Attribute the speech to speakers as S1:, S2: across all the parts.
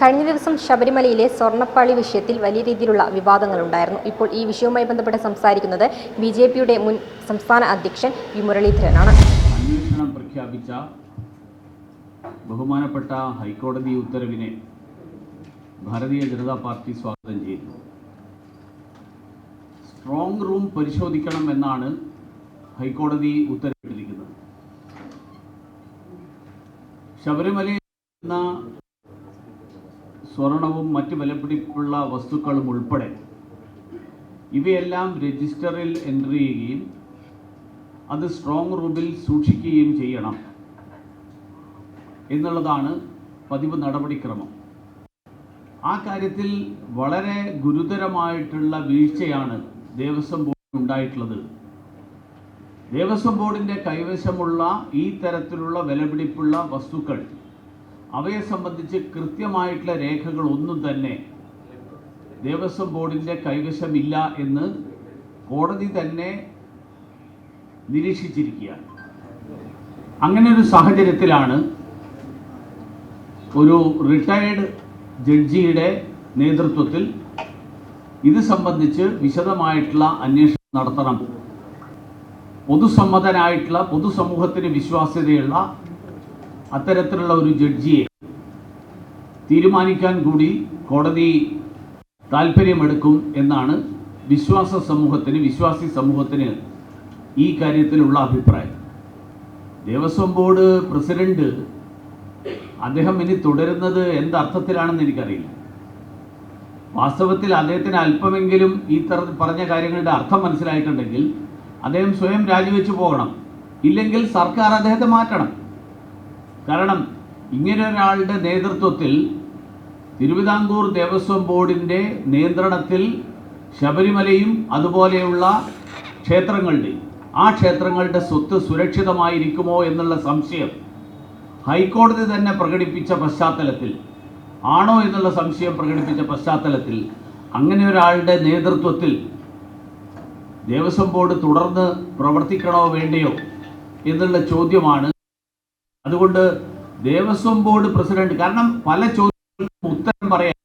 S1: കഴിഞ്ഞ ദിവസം ശബരിമലയിലെ സ്വർണ്ണപ്പാളി വിഷയത്തിൽ വലിയ രീതിയിലുള്ള വിവാദങ്ങളുണ്ടായിരുന്നു. ഇപ്പോൾ ഈ വിഷയവുമായി ബന്ധപ്പെട്ട് സംസാരിക്കുന്നത് ബിജെപിയുടെ മുൻ സംസ്ഥാന അധ്യക്ഷൻ വി മുരളീധരനാണ്.
S2: അന്വേഷണം പ്രഖ്യാപിച്ച ബഹുമാനപ്പെട്ട ഹൈക്കോടതി ഉത്തരവിനെ ഭാരതീയ ജനതാ പാർട്ടി സ്വാഗതം ചെയ്യുന്നു. സ്ട്രോങ് റൂം പരിശോധിക്കണം എന്നാണ് ഹൈക്കോടതി ഉത്തരവിട്ടിരിക്കുന്നത്. ശബരിമലയിൽ സ്വർണവും മറ്റ് വിലപിടിപ്പുള്ള വസ്തുക്കളും ഉൾപ്പെടെ ഇവയെല്ലാം രജിസ്റ്ററിൽ എൻട്രി ചെയ്യുകയും അത് സ്ട്രോങ് റൂമിൽ സൂക്ഷിക്കുകയും ചെയ്യണം എന്നുള്ളതാണ് പതിവ് നടപടിക്രമം. ആ കാര്യത്തിൽ വളരെ ഗുരുതരമായിട്ടുള്ള വീഴ്ചയാണ് ദേവസ്വം ബോർഡിന് ഉണ്ടായിട്ടുള്ളത്. ദേവസ്വം ബോർഡിൻ്റെ കൈവശമുള്ള ഈ തരത്തിലുള്ള വിലപിടിപ്പുള്ള വസ്തുക്കൾ, അവയെ സംബന്ധിച്ച് കൃത്യമായിട്ടുള്ള രേഖകൾ ഒന്നും തന്നെ ദേവസ്വം ബോർഡിൻ്റെ കൈവശമില്ല എന്ന് കോടതി തന്നെ നിരീക്ഷിച്ചിരിക്കുകയാണ്. അങ്ങനെ ഒരു സാഹചര്യത്തിലാണ് ഒരു റിട്ടയർഡ് ജഡ്ജിയുടെ നേതൃത്വത്തിൽ ഇത് സംബന്ധിച്ച് വിശദമായിട്ടുള്ള അന്വേഷണം നടത്തണം, പൊതുസമ്മതനായിട്ടുള്ള പൊതുസമൂഹത്തിന് വിശ്വാസ്യതയുള്ള അത്തരത്തിലുള്ള ഒരു ജഡ്ജിയെ തീരുമാനിക്കാൻ കൂടി കോടതി താല്പര്യമെടുക്കും എന്നാണ് വിശ്വാസി സമൂഹത്തിന് ഈ കാര്യത്തിലുള്ള അഭിപ്രായം. ദേവസ്വം ബോർഡ് പ്രസിഡന്റ് അദ്ദേഹം ഇനി തുടരുന്നത് എന്തർത്ഥത്തിലാണെന്ന് എനിക്കറിയില്ല. വാസ്തവത്തിൽ അദ്ദേഹത്തിന് അല്പമെങ്കിലും ഈ പറഞ്ഞ കാര്യങ്ങളുടെ അർത്ഥം മനസ്സിലായിട്ടുണ്ടെങ്കിൽ അദ്ദേഹം സ്വയം രാജിവെച്ചു പോകണം, ഇല്ലെങ്കിൽ സർക്കാർ അദ്ദേഹത്തെ മാറ്റണം. കാരണം ഇങ്ങനെ ഒരാളുടെ നേതൃത്വത്തിൽ തിരുവിതാംകൂർ ദേവസ്വം ബോർഡിൻ്റെ നിയന്ത്രണത്തിൽ ശബരിമലയും അതുപോലെയുള്ള ക്ഷേത്രങ്ങളുടെ സ്വത്ത് സുരക്ഷിതമായിരിക്കുമോ എന്നുള്ള സംശയം ഹൈക്കോടതി തന്നെ പ്രകടിപ്പിച്ച പശ്ചാത്തലത്തിൽ, ആണോ എന്നുള്ള സംശയം പ്രകടിപ്പിച്ച പശ്ചാത്തലത്തിൽ അങ്ങനെ ഒരാളുടെ നേതൃത്വത്തിൽ ദേവസ്വം ബോർഡ് തുടർന്ന് പ്രവർത്തിക്കണോ വേണ്ടയോ എന്നുള്ള ചോദ്യമാണ്. അതുകൊണ്ട് ദേവസ്വം ബോർഡ് പ്രസിഡന്റ്, കാരണം പല ചോദ്യങ്ങൾക്കും ഉത്തരം പറയാൻ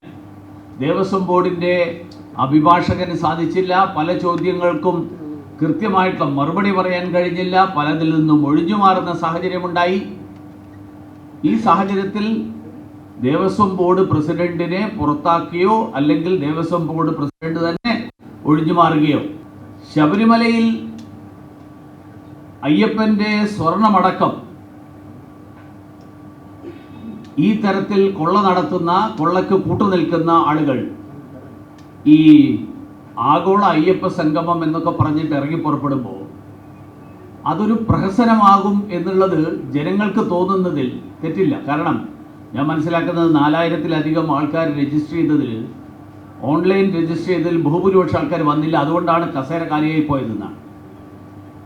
S2: ദേവസ്വം ബോർഡിൻ്റെ അഭിഭാഷകന് സാധിച്ചില്ല, പല ചോദ്യങ്ങൾക്കും കൃത്യമായിട്ടുള്ള മറുപടി പറയാൻ കഴിഞ്ഞില്ല, പലതിൽ നിന്നും ഒഴിഞ്ഞു മാറുന്ന സാഹചര്യമുണ്ടായി. ഈ സാഹചര്യത്തിൽ ദേവസ്വം ബോർഡ് പ്രസിഡന്റിനെ പുറത്താക്കുകയോ അല്ലെങ്കിൽ ദേവസ്വം ബോർഡ് പ്രസിഡന്റ് തന്നെ ഒഴിഞ്ഞു മാറുകയോ, ശബരിമലയിൽ അയ്യപ്പൻ്റെ സ്വർണമടക്കം ഈ തരത്തിൽ കൊള്ളക്ക് കൂട്ടുനിൽക്കുന്ന ആളുകൾ ഈ ആഗോള അയ്യപ്പ സംഗമം എന്നൊക്കെ പറഞ്ഞിട്ട് ഇറങ്ങി പുറപ്പെടുമ്പോൾ അതൊരു പ്രഹസനമാകും എന്നുള്ളത് ജനങ്ങൾക്ക് തോന്നുന്നതിൽ തെറ്റില്ല. കാരണം ഞാൻ മനസ്സിലാക്കുന്നത് 4000-ലധികം ആൾക്കാർ രജിസ്റ്റർ ചെയ്തതിൽ, ഓൺലൈൻ രജിസ്റ്റർ ചെയ്തതിൽ ബഹുഭൂരിപക്ഷം ആൾക്കാർ വന്നില്ല. അതുകൊണ്ടാണ് കസേര കാലിയായി പോയതെന്നാണ്.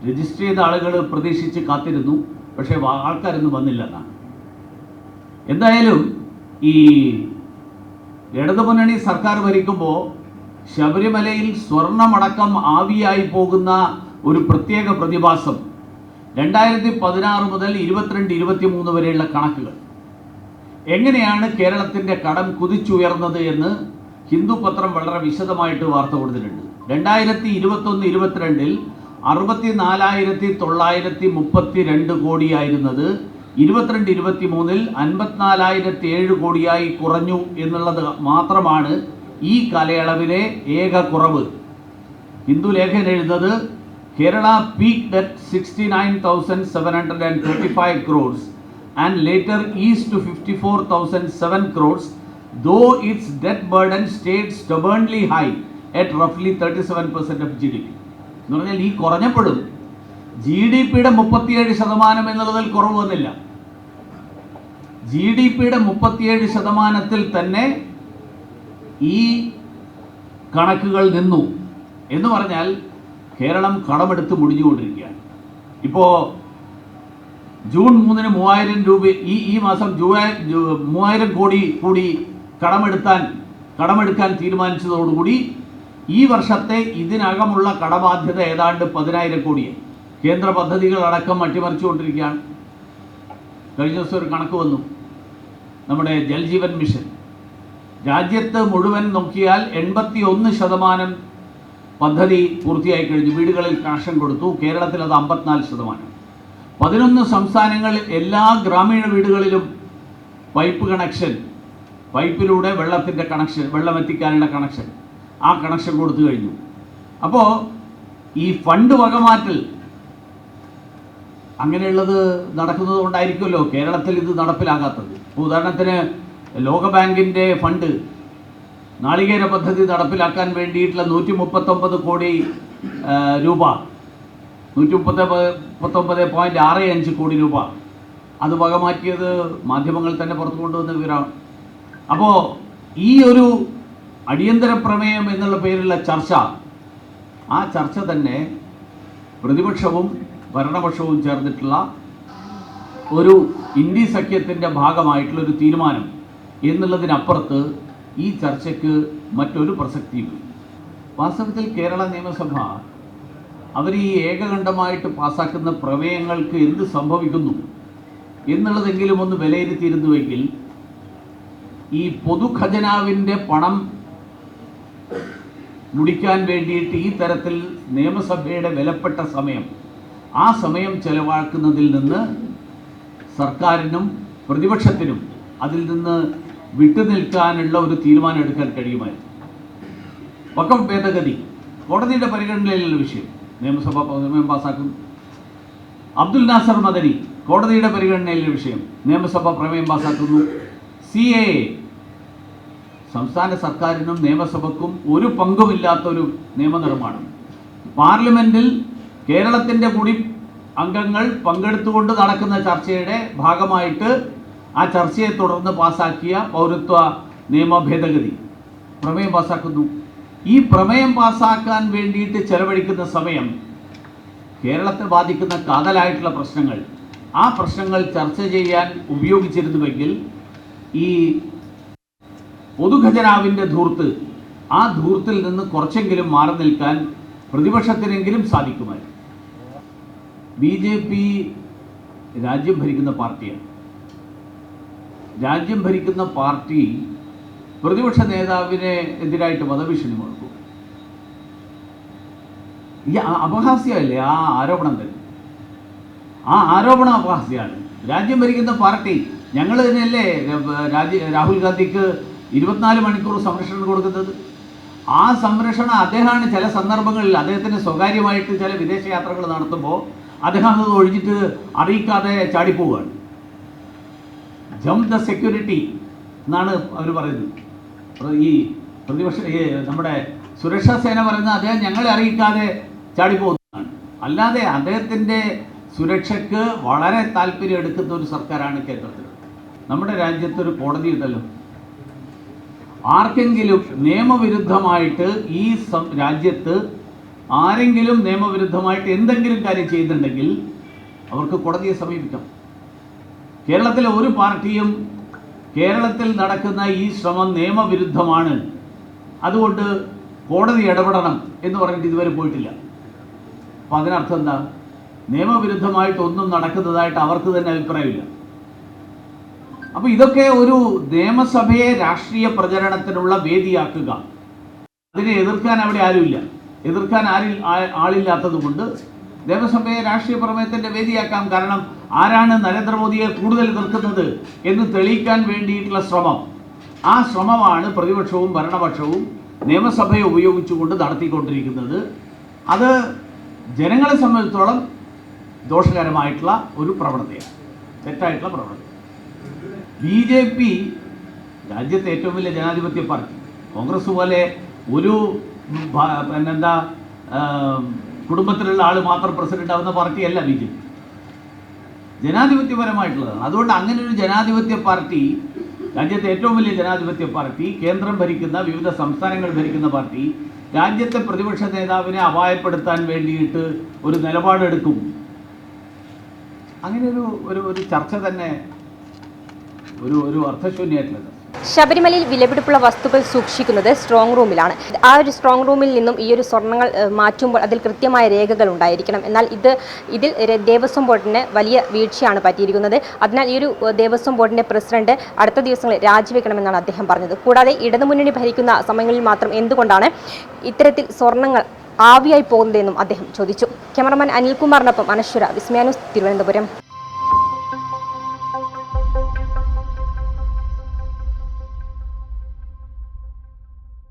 S2: രജിസ്റ്റർ ചെയ്ത ആളുകൾ പ്രതീക്ഷിച്ച് കാത്തിരുന്നു, പക്ഷേ ആൾക്കാരൊന്നും വന്നില്ല എന്നാണ്. എന്തായാലും ഈ ഇടതുമുന്നണി സർക്കാർ ഭരിക്കുമ്പോൾ ശബരിമലയിൽ സ്വർണമടക്കം ആവിയായി പോകുന്ന ഒരു പ്രത്യേക പ്രതിഭാസം 2016 മുതൽ 22-23 വരെയുള്ള കണക്കുകൾ, എങ്ങനെയാണ് കേരളത്തിൻ്റെ കടം കുതിച്ചുയർന്നത് എന്ന് ഹിന്ദു പത്രം വളരെ വിശദമായിട്ട് വാർത്ത കൊടുത്തിട്ടുണ്ട്. 2021-22 64,932 കോടിയായിരുന്നത് 22-23 54,007 കോടിയായി കുറഞ്ഞു എന്നുള്ളത് മാത്രമാണ് ഈ കാലയളവിലെ ഏക കുറവ്. ഹിന്ദു ലേഖൻ എഴുതുന്നത് Kerala peaked at 69,735 crores and later eased to 54,007 crores, though its debt burden stayed stubbornly high at roughly 37% of GDP. എന്ന് പറഞ്ഞാൽ ഈ കുറഞ്ഞപ്പോഴും GDP-യുടെ 37% എന്നുള്ളതിൽ കുറവ് വന്നില്ല. GDP-യുടെ 37% തന്നെ ഈ കണക്കുകൾ നിന്നു എന്ന് പറഞ്ഞാൽ കേരളം കടമെടുത്ത് മുടിഞ്ഞുകൊണ്ടിരിക്കുകയാണ്. ഇപ്പോൾ ജൂൺ 3-ന് 3000 രൂപ, ഈ മാസം 3000 കോടി കൂടി കടമെടുക്കാൻ തീരുമാനിച്ചതോടുകൂടി ഈ വർഷത്തെ ഇതിനകമുള്ള കടബാധ്യത ഏതാണ്ട് 10,000 കോടിയാണ്. കേന്ദ്ര പദ്ധതികളടക്കം അട്ടിമറിച്ചുകൊണ്ടിരിക്കുകയാണ്. കഴിഞ്ഞ ദിവസം ഒരു കണക്ക് വന്നു, നമ്മുടെ ജൽജീവൻ മിഷൻ രാജ്യത്ത് മുഴുവൻ നോക്കിയാൽ 81% പദ്ധതി പൂർത്തിയായി കഴിഞ്ഞു. വീടുകളിൽ കണക്ഷൻ കൊടുത്തു. കേരളത്തിൽ അത് 54%. 11 സംസ്ഥാനങ്ങളിൽ എല്ലാ ഗ്രാമീണ വീടുകളിലും പൈപ്പ് കണക്ഷൻ, പൈപ്പിലൂടെ വെള്ളത്തിൻ്റെ കണക്ഷൻ, വെള്ളം എത്തിക്കാനുള്ള കണക്ഷൻ, ആ കണക്ഷൻ കൊടുത്തു കഴിഞ്ഞു. അപ്പോൾ ഈ ഫണ്ട് വകമാറ്റൽ അങ്ങനെയുള്ളത് നടക്കുന്നത് കൊണ്ടായിരിക്കുമല്ലോ കേരളത്തിൽ ഇത് നടപ്പിലാകാത്തത്. ഉദാഹരണത്തിന് ലോകബാങ്കിൻ്റെ ഫണ്ട് നാളികേര പദ്ധതി നടപ്പിലാക്കാൻ വേണ്ടിയിട്ടുള്ള 139 കോടി രൂപ, 139.65 കോടി രൂപ അത് വകമാറ്റിയത് മാധ്യമങ്ങൾ തന്നെ പുറത്തു കൊണ്ടുവന്ന വിവരമാണ്. അപ്പോൾ ഈ ഒരു അടിയന്തര പ്രമേയം എന്നുള്ള പേരിലുള്ള ചർച്ച, ആ ചർച്ച തന്നെ പ്രതിപക്ഷവും ഭരണപക്ഷവും ചേർന്നിട്ടുള്ള ഒരു ഇന്ത്യ സഖ്യത്തിൻ്റെ ഭാഗമായിട്ടുള്ളൊരു തീരുമാനം എന്നുള്ളതിനപ്പുറത്ത് ഈ ചർച്ചയ്ക്ക് മറ്റൊരു പ്രസക്തിയുമില്ല. വാസ്തവത്തിൽ കേരള നിയമസഭ അവർ ഈ ഏകകണ്ഠമായിട്ട് പാസ്സാക്കുന്ന പ്രമേയങ്ങൾക്ക് എന്ത് സംഭവിക്കുന്നു എന്നുള്ളതെങ്കിലും ഒന്ന് വിലയിരുത്തിയിരുന്നുവെങ്കിൽ ഈ പൊതുഖജനാവിൻ്റെ പണം മുടിക്കാൻ വേണ്ടിയിട്ട് ഈ തരത്തിൽ നിയമസഭയുടെ വിലപ്പെട്ട സമയം, ആ സമയം ചെലവാക്കുന്നതിൽ നിന്ന് സർക്കാരിനും പ്രതിപക്ഷത്തിനും അതിൽ നിന്ന് വിട്ടുനിൽക്കാനുള്ള ഒരു തീരുമാനം എടുക്കാൻ കഴിയുമായിരുന്നു. വഖഫ് ഭേദഗതി കോടതിയുടെ പരിഗണനയിലുള്ള വിഷയം, നിയമസഭ പ്രമേയം പാസ്സാക്കുന്നു. അബ്ദുൽ നാസർ മദനി കോടതിയുടെ പരിഗണനയിലുള്ള വിഷയം, നിയമസഭ പ്രമേയം പാസ്സാക്കുന്നു. CAA സംസ്ഥാന സർക്കാരിനും നിയമസഭയ്ക്കും ഒരു പങ്കുമില്ലാത്തൊരു നിയമനിർമ്മാണം, പാർലമെൻറ്റിൽ കേരളത്തിൻ്റെ കൂടി അംഗങ്ങൾ പങ്കെടുത്തുകൊണ്ട് നടക്കുന്ന ചർച്ചയുടെ ഭാഗമായിട്ട് ആ ചർച്ചയെ തുടർന്ന് പാസ്സാക്കിയ പൗരത്വ നിയമ ഭേദഗതി പ്രമേയം പാസ്സാക്കുന്നു. ഈ പ്രമേയം പാസ്സാക്കാൻ വേണ്ടിയിട്ട് ചെലവഴിക്കുന്ന സമയം കേരളത്തെ ബാധിക്കുന്ന കാതലായിട്ടുള്ള പ്രശ്നങ്ങൾ, ആ പ്രശ്നങ്ങൾ ചർച്ച ചെയ്യാൻ ഉപയോഗിച്ചിരുന്നുവെങ്കിൽ ഈ പൊതുഖജനാവിൻ്റെ ധൂർത്ത്, ആ ധൂർത്തിൽ നിന്ന് കുറച്ചെങ്കിലും മാറി നിൽക്കാൻ പ്രതിപക്ഷത്തിനെങ്കിലും സാധിക്കുമായിരുന്നു. BJP രാജ്യം ഭരിക്കുന്ന പാർട്ടിയാണ്. രാജ്യം ഭരിക്കുന്ന പാർട്ടി പ്രതിപക്ഷ നേതാവിനെ എതിരായിട്ട് വധഭീഷണി മുഴക്കും. ഈ അപഹാസ്യമല്ലേ ആ ആരോപണം തന്നെ? ആ ആരോപണം അപഹാസ്യമാണ്. രാജ്യം ഭരിക്കുന്ന പാർട്ടി, ഞങ്ങൾ തന്നെയല്ലേ രാഹുൽ ഗാന്ധിക്ക് 24 മണിക്കൂർ സംരക്ഷണം കൊടുക്കുന്നത്. ആ സംരക്ഷണം അദ്ദേഹമാണ് ചില സന്ദർഭങ്ങളിൽ അദ്ദേഹത്തിന് സ്വകാര്യമായിട്ട് ചില വിദേശയാത്രകൾ നടത്തുമ്പോൾ അദ്ദേഹം അത് ഒഴിഞ്ഞിട്ട് അറിയിക്കാതെ ചാടിപ്പോവുകയാണ്. ജംപ് ദ സെക്യൂരിറ്റി എന്നാണ് അവർ പറയുന്നത്. ഈ പ്രതിപക്ഷ നമ്മുടെ സുരക്ഷാ സേന പറയുന്നത് അദ്ദേഹം ഞങ്ങളെ അറിയിക്കാതെ ചാടിപ്പോകുന്നതാണ്. അല്ലാതെ അദ്ദേഹത്തിൻ്റെ സുരക്ഷയ്ക്ക് വളരെ താല്പര്യം എടുക്കുന്ന ഒരു സർക്കാരാണ് കേന്ദ്രത്തിൽ. നമ്മുടെ രാജ്യത്തൊരു കോടതി ഉണ്ടല്ലോ. ആർക്കെങ്കിലും നിയമവിരുദ്ധമായിട്ട് ഈ രാജ്യത്ത് ആരെങ്കിലും നിയമവിരുദ്ധമായിട്ട് എന്തെങ്കിലും കാര്യം ചെയ്യുന്നുണ്ടെങ്കിൽ അവർക്ക് കോടതിയെ സമീപിക്കാം. കേരളത്തിലെ ഒരു പാർട്ടിയും കേരളത്തിൽ നടക്കുന്ന ഈ ശ്രമം നിയമവിരുദ്ധമാണ്, അതുകൊണ്ട് കോടതി ഇടപെടണം എന്ന് പറഞ്ഞിട്ട് ഇതുവരെ പോയിട്ടില്ല. അപ്പം അതിനർത്ഥം എന്താ? നിയമവിരുദ്ധമായിട്ട് ഒന്നും നടക്കുന്നതായിട്ട് അവർക്ക് തന്നെ അഭിപ്രായമില്ല. അപ്പോൾ ഇതൊക്കെ ഒരു നിയമസഭയെ രാഷ്ട്രീയ പ്രചരണത്തിനുള്ള വേദിയാക്കുക, അതിനെ എതിർക്കാൻ അവിടെ ആരുമില്ല. എതിർക്കാൻ ആളില്ലാത്തത് കൊണ്ട് നിയമസഭയെ രാഷ്ട്രീയ പ്രമേയത്തിൻ്റെ വേദിയാക്കാം. കാരണം ആരാണ് നരേന്ദ്രമോദിയെ കൂടുതൽ എതിർക്കുന്നത് എന്ന് തെളിയിക്കാൻ വേണ്ടിയിട്ടുള്ള ശ്രമം, ആ ശ്രമമാണ് പ്രതിപക്ഷവും ഭരണപക്ഷവും നിയമസഭയെ ഉപയോഗിച്ചുകൊണ്ട് നടത്തിക്കൊണ്ടിരിക്കുന്നത്. അത് ജനങ്ങളെ സംബന്ധിച്ചിടത്തോളം ദോഷകരമായിട്ടുള്ള ഒരു പ്രവണതയാണ്, തെറ്റായിട്ടുള്ള പ്രവണത. BJP രാജ്യത്തെ ഏറ്റവും വലിയ ജനാധിപത്യ പാർട്ടി, കോൺഗ്രസ് പോലെ ഒരു പിന്നെന്താ കുടുംബത്തിലുള്ള ആൾ മാത്രം പ്രസിഡന്റ് ആവുന്ന പാർട്ടിയല്ല BJP. ജനാധിപത്യപരമായിട്ടുള്ളതാണ്. അതുകൊണ്ട് അങ്ങനെ ഒരു ജനാധിപത്യ പാർട്ടി, രാജ്യത്തെ ഏറ്റവും വലിയ ജനാധിപത്യ പാർട്ടി, കേന്ദ്രം ഭരിക്കുന്ന വിവിധ സംസ്ഥാനങ്ങൾ ഭരിക്കുന്ന പാർട്ടി രാജ്യത്തെ പ്രതിപക്ഷ നേതാവിനെ അപായപ്പെടുത്താൻ വേണ്ടിയിട്ട് ഒരു നിലപാടെടുക്കും. അങ്ങനെ ഒരു ചർച്ച തന്നെ ഒരു അർത്ഥശൂന്യമായിട്ടുള്ളത്.
S1: ശബരിമലയിൽ വിലപിടിപ്പുള്ള വസ്തുക്കൾ സൂക്ഷിക്കുന്നത് സ്ട്രോങ് റൂമിലാണ്. ആ ഒരു സ്ട്രോങ് റൂമിൽ നിന്നും ഈ ഒരു സ്വർണ്ണങ്ങൾ മാറ്റുമ്പോൾ അതിൽ കൃത്യമായ രേഖകൾ ഉണ്ടായിരിക്കണം. എന്നാൽ ഇതിൽ ദേവസ്വം ബോർഡിന് വലിയ വീഴ്ചയാണ് പറ്റിയിരിക്കുന്നത്. അതിനാൽ ഈ ഒരു ദേവസ്വം ബോർഡിന്റെ പ്രസിഡന്റ് അടുത്ത ദിവസങ്ങളിൽ രാജിവെക്കണമെന്നാണ് അദ്ദേഹം പറഞ്ഞത്. കൂടാതെ ഇടതുമുന്നണി ഭരിക്കുന്ന സമയങ്ങളിൽ മാത്രം എന്തുകൊണ്ടാണ് ഇത്തരത്തിൽ സ്വർണ്ണങ്ങൾ ആവിയായി പോകുന്നതെന്നും അദ്ദേഹം ചോദിച്ചു. ക്യാമറമാൻ അനിൽകുമാറിനൊപ്പം അനശ്വര, വിസ്മയ ന്യൂസ്, തിരുവനന്തപുരം.